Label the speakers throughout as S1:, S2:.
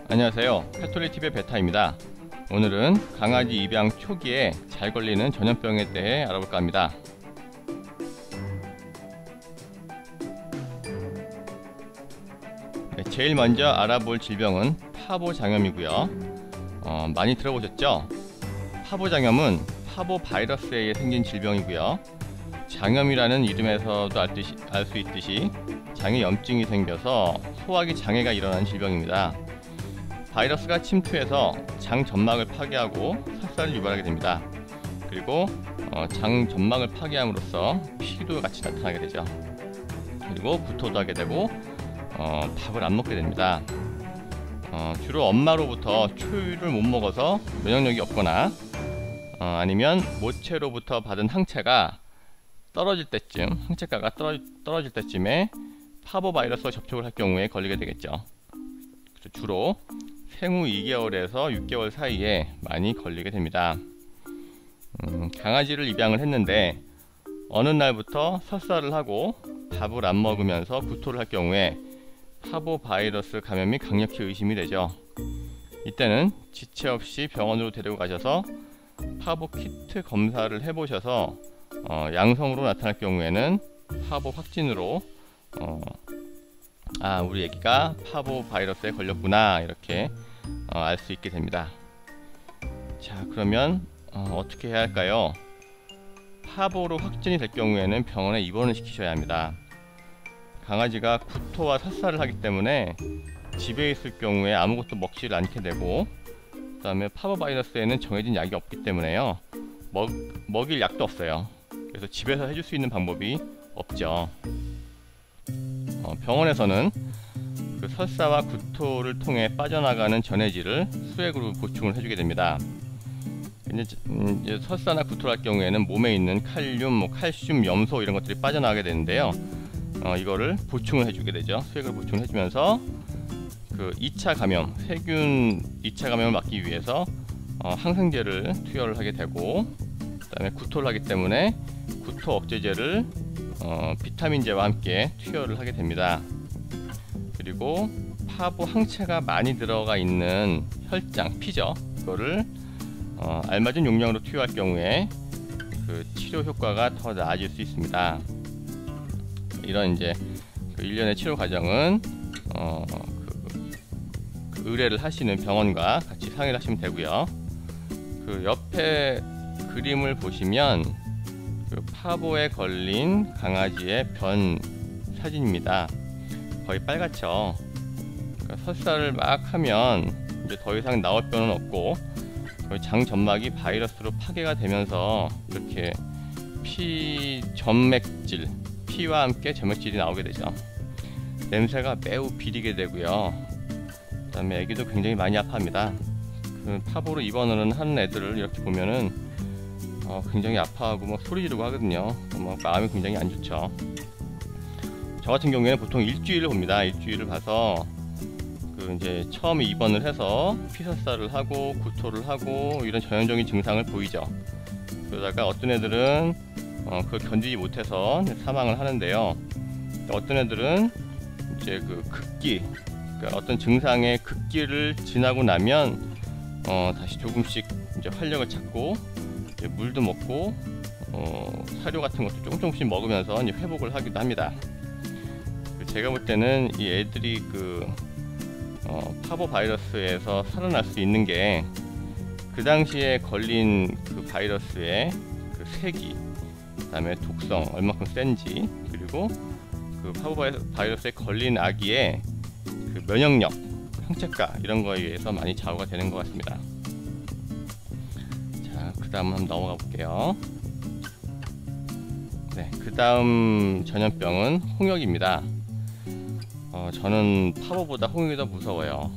S1: 안녕하세요, 페토리TV의 베타입니다. 오늘은 강아지 입양 초기에 잘 걸리는 전염병에 대해 알아볼까 합니다. 제일 먼저 알아볼 질병은 파보장염이고요. 많이 들어보셨죠? 파보장염은 파보바이러스에 의해 생긴 질병이고요. 장염이라는 이름에서도 알 수 있듯이 장에 염증이 생겨서 소화기 장애가 일어나는 질병입니다. 바이러스가 침투해서 장 점막을 파괴하고 설사를 유발하게 됩니다. 그리고 장 점막을 파괴함으로써 피도 같이 나타나게 되죠. 그리고 구토도 하게 되고 밥을 안 먹게 됩니다. 주로 엄마로부터 초유를 못 먹어서 면역력이 없거나 아니면 모체로부터 받은 항체가 떨어질 때쯤, 항체가가 떨어질 때쯤에 파보바이러스와 접촉을 할 경우에 걸리게 되겠죠. 주로 생후 2개월에서 6개월 사이에 많이 걸리게 됩니다. 강아지를 입양을 했는데 어느 날부터 설사를 하고 밥을 안 먹으면서 구토를 할 경우에 파보바이러스 감염이 강력히 의심이 되죠. 이때는 지체 없이 병원으로 데리고 가셔서 파보 키트 검사를 해보셔서 양성으로 나타날 경우에는 파보 확진으로 우리 애기가 파보바이러스에 걸렸구나, 이렇게 알 수 있게 됩니다. 자, 그러면 어떻게 해야 할까요? 파보로 확진이 될 경우에는 병원에 입원을 시키셔야 합니다. 강아지가 구토와 설사를 하기 때문에 집에 있을 경우에 아무것도 먹지를 않게 되고, 그 다음에 파보바이러스에는 정해진 약이 없기 때문에요, 먹일 약도 없어요. 그래서 집에서 해줄 수 있는 방법이 없죠. 병원에서는 그 설사와 구토를 통해 빠져나가는 전해질을 수액으로 보충을 해주게 됩니다. 이제 설사나 구토를 할 경우에는 몸에 있는 칼륨, 칼슘, 염소 이런 것들이 빠져나가게 되는데요. 이거를 보충을 해주게 되죠. 수액을 보충을 해주면서 그 2차 감염, 세균 2차 감염을 막기 위해서 항생제를 투여를 하게 되고, 그 다음에 구토를 하기 때문에 구토 억제제를 비타민제와 함께 투여를 하게 됩니다. 그리고 파보 항체가 많이 들어가 있는 혈장, 피죠. 이거를 알맞은 용량으로 투여할 경우에 그 치료 효과가 더 나아질 수 있습니다. 이런 이제 그 일련의 치료 과정은 그 의뢰를 하시는 병원과 같이 상의를 하시면 되고요. 그 옆에 그림을 보시면 그 파보에 걸린 강아지의 변 사진입니다. 거의 빨갛죠. 그러니까 설사를 막 하면 이제 더 이상 나올 변은 없고, 장 점막이 바이러스로 파괴가 되면서 이렇게 피와 함께 점액질이 나오게 되죠. 냄새가 매우 비리게 되고요. 그 다음에 애기도 굉장히 많이 아파합니다. 그 파보로 입원을 하는 애들을 이렇게 보면은 굉장히 아파하고 소리 지르고 하거든요. 마음이 굉장히 안 좋죠. 저 같은 경우에는 보통 일주일을 봅니다. 일주일을 봐서 그 이제 처음에 입원을 해서 피설사를 하고 구토를 하고 이런 전형적인 증상을 보이죠. 그러다가 어떤 애들은 그걸 견디지 못해서 사망을 하는데요. 어떤 애들은 이제 그 극기, 그러니까 어떤 증상의 극기를 지나고 나면 다시 조금씩 이제 활력을 찾고 이제 물도 먹고 사료 같은 것도 조금씩 먹으면서 이제 회복을 하기도 합니다. 제가 볼 때는 이 애들이 그 파보바이러스에서 살아날 수 있는 게 그 당시에 걸린 그 바이러스의 그 세기, 그 다음에 독성 얼마큼 센지, 그리고 그 파보바이러스에 걸린 아기의 그 면역력, 항체가 이런 거에 의해서 많이 좌우가 되는 것 같습니다. 자, 그 다음 한번 넘어가 볼게요. 네, 그 다음 전염병은 홍역입니다. 저는 파보보다 홍역이 더 무서워요.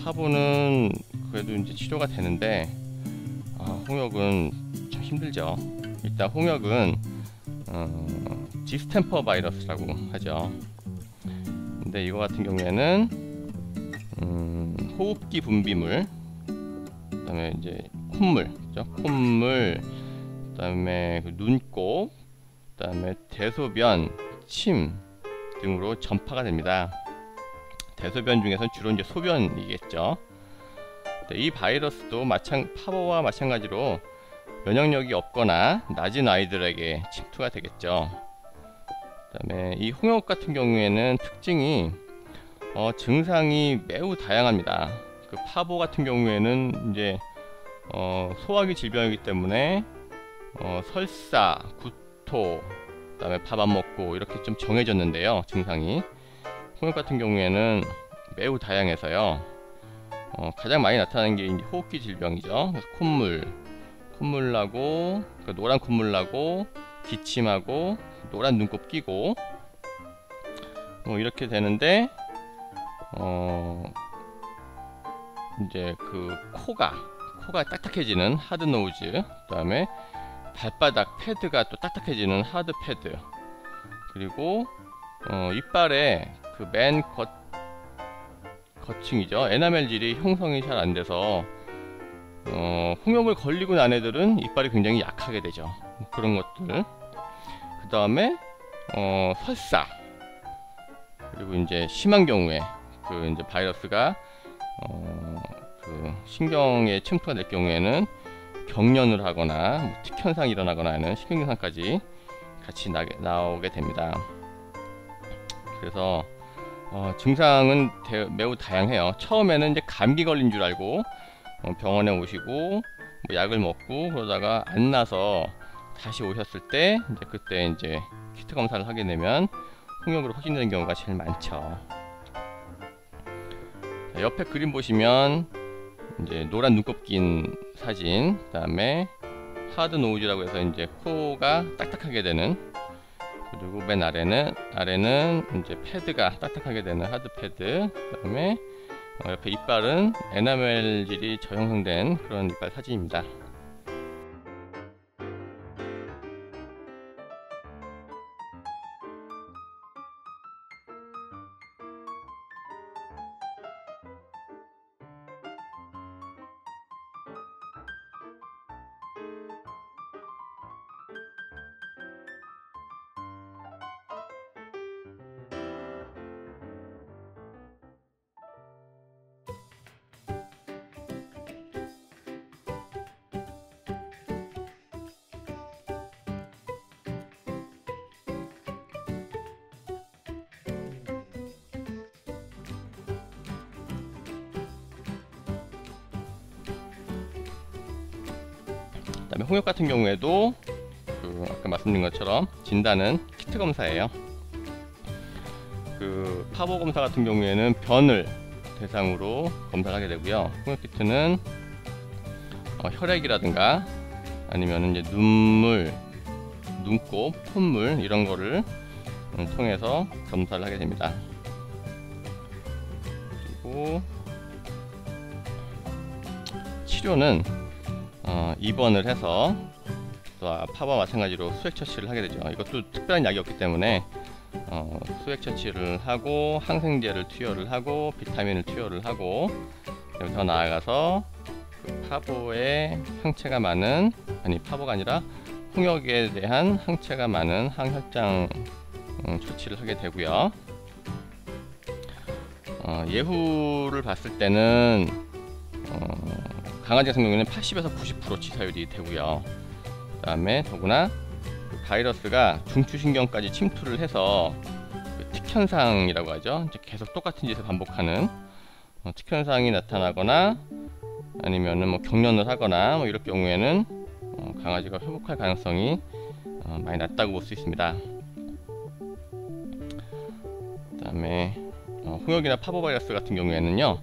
S1: 파보는 그래도 이제 치료가 되는데 홍역은 참 힘들죠. 일단 홍역은 디스템퍼 바이러스라고 하죠. 근데 이거 같은 경우에는 호흡기 분비물, 그 다음에 이제 콧물, 그 다음에 눈곱, 그 다음에 대소변, 침 등으로 전파가 됩니다. 대소변 중에서 주로 이제 소변이겠죠. 이 바이러스도 파보와 마찬가지로 면역력이 없거나 낮은 아이들에게 침투가 되겠죠. 그다음에 이 홍역 같은 경우에는 특징이 증상이 매우 다양합니다. 그 파보 같은 경우에는 이제 소화기 질병이기 때문에 설사, 구토, 그다음에 밥 안 먹고 이렇게 좀 정해졌는데요. 증상이 홍역 같은 경우에는 매우 다양해서요. 가장 많이 나타나는 게 이제 호흡기 질병이죠. 그래서 콧물 나고, 그러니까 노란 콧물 나고, 기침하고, 노란 눈곱 끼고, 이렇게 되는데, 이제 그 코가 딱딱해지는 하드 노우즈, 그다음에 발바닥 패드가 또 딱딱해지는 하드 패드, 그리고 이빨에 그 맨 거층이죠. 에나멜질이 형성이 잘 안 돼서 홍역을 걸리고 난 애들은 이빨이 굉장히 약하게 되죠. 그런 것들. 그 다음에 설사, 그리고 이제 심한 경우에 그 이제 바이러스가 그 신경에 침투가 될 경우에는 경련을 하거나 뭐 특현상이 일어나거나 하는 신경증상까지 같이 나오게 됩니다. 그래서 증상은 매우 다양해요. 처음에는 이제 감기 걸린 줄 알고 병원에 오시고 뭐 약을 먹고 그러다가 안 나서 다시 오셨을 때 그때 이제 키트 검사를 하게 되면 홍역으로 확진되는 경우가 제일 많죠. 자, 옆에 그림 보시면 이제 노란 눈곱 낀 사진, 그다음에 하드 노우즈라고 해서 이제 코가 딱딱하게 되는, 그리고 맨 아래는 이제 패드가 딱딱하게 되는 하드 패드, 그다음에 옆에 이빨은 에나멜질이 저형성된 그런 이빨 사진입니다. 그다음에 홍역 같은 경우에도 그 아까 말씀드린 것처럼 진단은 키트 검사예요. 그 파보 검사 같은 경우에는 변을 대상으로 검사를 하게 되고요. 홍역 키트는 혈액이라든가 아니면 이제 눈물, 눈곱, 콧물 이런 거를 통해서 검사를 하게 됩니다. 그리고 치료는 입원을 해서 또 파보와 마찬가지로 수액 처치를 하게 되죠. 이것도 특별한 약이 없기 때문에 수액 처치를 하고 항생제를 투여를 하고 비타민을 투여를 하고, 더 나아가서 그 파보에 항체가 많은, 아니 파보가 아니라 홍역에 대한 항체가 많은 항혈장 처치를 하게 되고요. 예후를 봤을 때는 강아지 같은 경우에는 80에서 90% 치사율이 되고요. 그 다음에 더구나 그 바이러스가 중추신경까지 침투를 해서 그 특현상이라고 하죠. 이제 계속 똑같은 짓을 반복하는 특현상이 나타나거나 아니면은 뭐 경련을 하거나 뭐 이럴 경우에는 강아지가 회복할 가능성이 많이 낮다고 볼 수 있습니다. 그 다음에 홍역이나 파보바이러스 같은 경우에는요,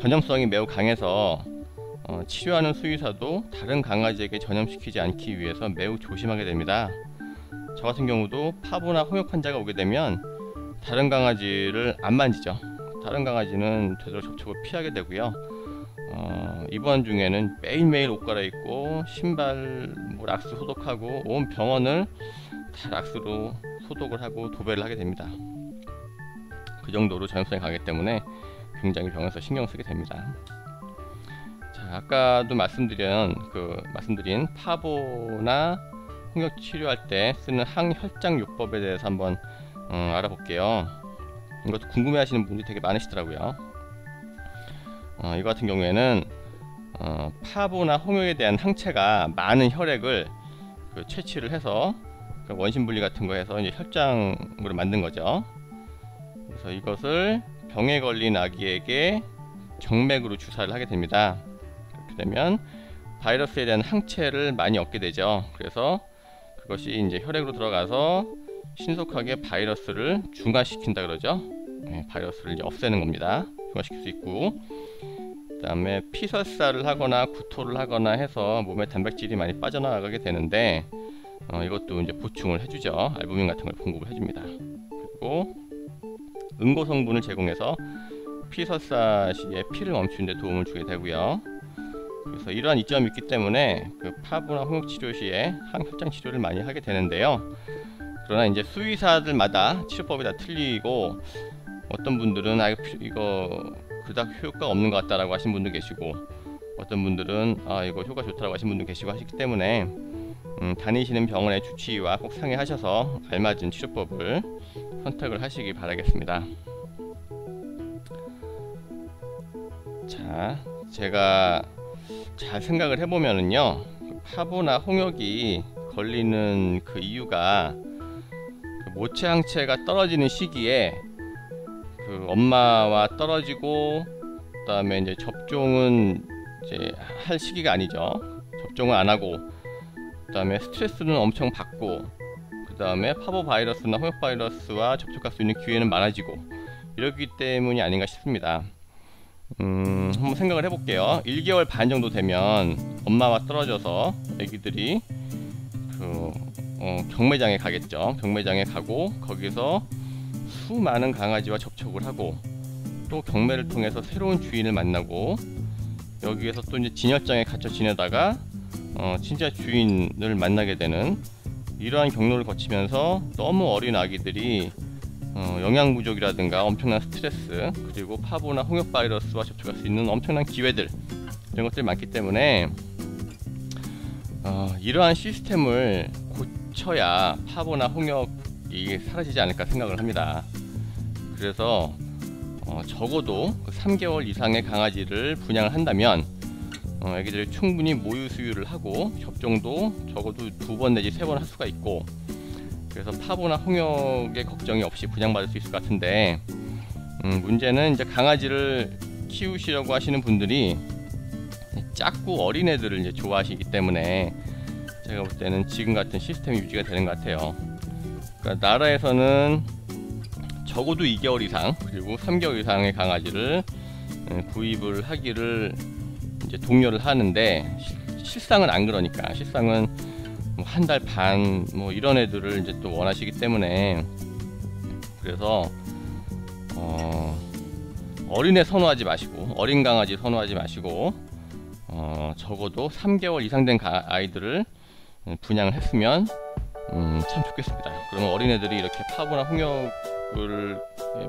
S1: 전염성이 매우 강해서 치료하는 수의사도 다른 강아지에게 전염시키지 않기 위해서 매우 조심하게 됩니다. 저 같은 경우도 파보나 홍역 환자가 오게 되면 다른 강아지를 안 만지죠. 다른 강아지는 되도록 접촉을 피하게 되고요. 입원 중에는 매일매일 옷 갈아입고 신발 뭐 락스 소독하고 온 병원을 다 락스로 소독을 하고 도배를 하게 됩니다. 그 정도로 전염성이 강하기 때문에 굉장히 병원에서 신경 쓰게 됩니다. 자, 아까도 말씀드린 파보나 홍역 치료할 때 쓰는 항혈장 요법에 대해서 한번 알아볼게요. 이것도 궁금해 하시는 분들이 되게 많으시더라고요. 이거 같은 경우에는 파보나 홍역에 대한 항체가 많은 혈액을 채취를 해서 원심 분리 같은 거 해서 이제 혈장으로 만든 거죠. 그래서 이것을 병에 걸린 아기에게 정맥으로 주사를 하게 됩니다. 그렇게 되면 바이러스에 대한 항체를 많이 얻게 되죠. 그래서 그것이 이제 혈액으로 들어가서 신속하게 바이러스를 중화시킨다 그러죠. 바이러스를 이제 없애는 겁니다. 중화시킬 수 있고, 그 다음에 피설사를 하거나 구토를 하거나 해서 몸에 단백질이 많이 빠져나가게 되는데, 이것도 이제 보충을 해주죠. 알부민 같은 걸 공급을 해줍니다. 그리고 응고 성분을 제공해서 피설사 시에 피를 멈추는 데 도움을 주게 되고요. 그래서 이러한 이점이 있기 때문에 파보나 홍역 치료 시에 항혈장 치료를 많이 하게 되는데요. 그러나 이제 수의사들마다 치료법이 다 틀리고, 어떤 분들은 이거 그닥 효과가 없는 것 같다라고 하신 분도 계시고, 어떤 분들은 이거 효과 좋다라고 하신 분도 계시고 하시기 때문에 다니시는 병원의 주치의와 꼭 상의하셔서 알맞은 치료법을 선택을 하시기 바라겠습니다. 자, 제가 잘 생각을 해보면은요, 파보나 홍역이 걸리는 그 이유가 모체 항체가 떨어지는 시기에 엄마와 떨어지고, 그 다음에 이제 접종은 이제 할 시기가 아니죠. 접종을 안 하고, 그 다음에 스트레스는 엄청 받고, 그 다음에 파보 바이러스나 홍역 바이러스와 접촉할 수 있는 기회는 많아지고, 이러기 때문이 아닌가 싶습니다. 한번 생각을 해볼게요. 1개월 반 정도 되면 엄마와 떨어져서 애기들이 경매장에 가겠죠. 경매장에 가고, 거기서 수많은 강아지와 접촉을 하고, 또 경매를 통해서 새로운 주인을 만나고, 여기에서 또 이제 진열장에 갇혀 지내다가 진짜 주인을 만나게 되는 이러한 경로를 거치면서 너무 어린 아기들이 영양 부족이라든가 엄청난 스트레스, 그리고 파보나 홍역 바이러스와 접촉할 수 있는 엄청난 기회들, 이런 것들이 많기 때문에 이러한 시스템을 고쳐야 파보나 홍역이 사라지지 않을까 생각을 합니다. 그래서 적어도 3개월 이상의 강아지를 분양을 한다면 애기들이 충분히 모유 수유를 하고, 접종도 적어도 2번 내지 3번 할 수가 있고, 그래서 파보나 홍역의 걱정이 없이 분양받을 수 있을 것 같은데, 문제는 이제 강아지를 키우시려고 하시는 분들이 작고 어린 애들을 이제 좋아하시기 때문에 제가 볼 때는 지금 같은 시스템이 유지가 되는 것 같아요. 그러니까 나라에서는 적어도 2개월 이상 그리고 3개월 이상의 강아지를 구입을 하기를 이제 독려를 하는데, 실상은 안 그러니까, 실상은 뭐 1달 반 뭐 이런 애들을 이제 또 원하시기 때문에, 그래서 어린애 선호하지 마시고, 어린 강아지 선호하지 마시고, 적어도 3개월 이상 된 아이들을 분양을 했으면 참 좋겠습니다. 그러면 어린애들이 이렇게 파보나 홍역을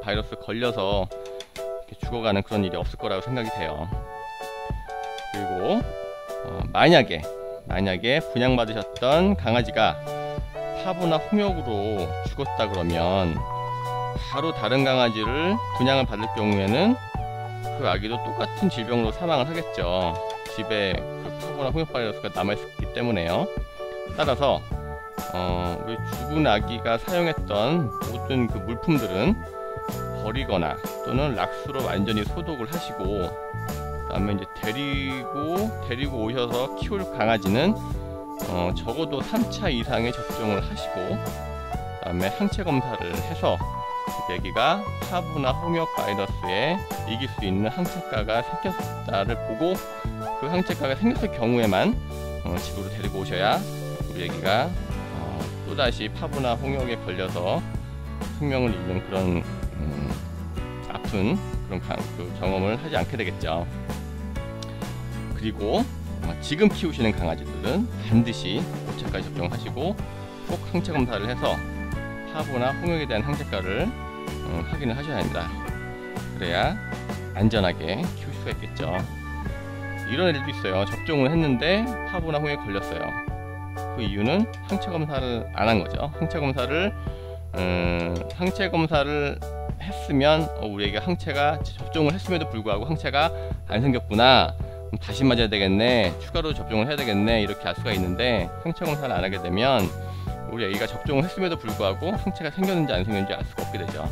S1: 바이러스 걸려서 이렇게 죽어가는 그런 일이 없을 거라고 생각이 돼요. 그리고 만약에 분양받으셨던 강아지가 파보나 홍역으로 죽었다 그러면 바로 다른 강아지를 분양을 받을 경우에는 그 아기도 똑같은 질병으로 사망을 하겠죠. 집에 그 파보나 홍역 바이러스가 남아있기 때문에요. 따라서 우리 죽은 아기가 사용했던 모든 그 물품들은 버리거나 또는 락스로 완전히 소독을 하시고, 그 다음에 이제 데리고 오셔서 키울 강아지는 적어도 3차 이상의 접종을 하시고, 그 다음에 항체 검사를 해서 그 아기가 파보나 홍역 바이러스에 이길 수 있는 항체가가 생겼다를 보고, 그 항체가가 생겼을 경우에만 집으로 데리고 오셔야 우리 아기가 또다시 파보나 홍역에 걸려서 생명을 잃는 그런 아픈 그런 경험을 하지 않게 되겠죠. 그리고 지금 키우시는 강아지들은 반드시 5차까지 접종하시고 꼭 항체 검사를 해서 파보나 홍역에 대한 항체가를 확인을 하셔야 합니다. 그래야 안전하게 키울 수가 있겠죠. 이런 애들도 있어요. 접종을 했는데 파보나 홍역에 걸렸어요. 그 이유는 항체 검사를 안 한 거죠. 항체 검사를 했으면 우리에게 항체가 접종을 했음에도 불구하고 항체가 안 생겼구나, 다시 맞아야 되겠네, 추가로 접종을 해야 되겠네, 이렇게 알 수가 있는데, 항체 검사를 안 하게 되면 우리 애기가 접종을 했음에도 불구하고 항체가 생겼는지 안 생겼는지 알 수가 없게 되죠.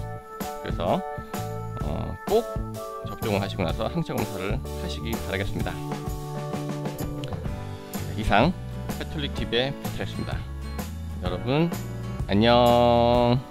S1: 그래서 꼭 접종을 하시고 나서 항체 검사를 하시기 바라겠습니다. 이상 패톨릭TV의 페트였습니다. 여러분 안녕.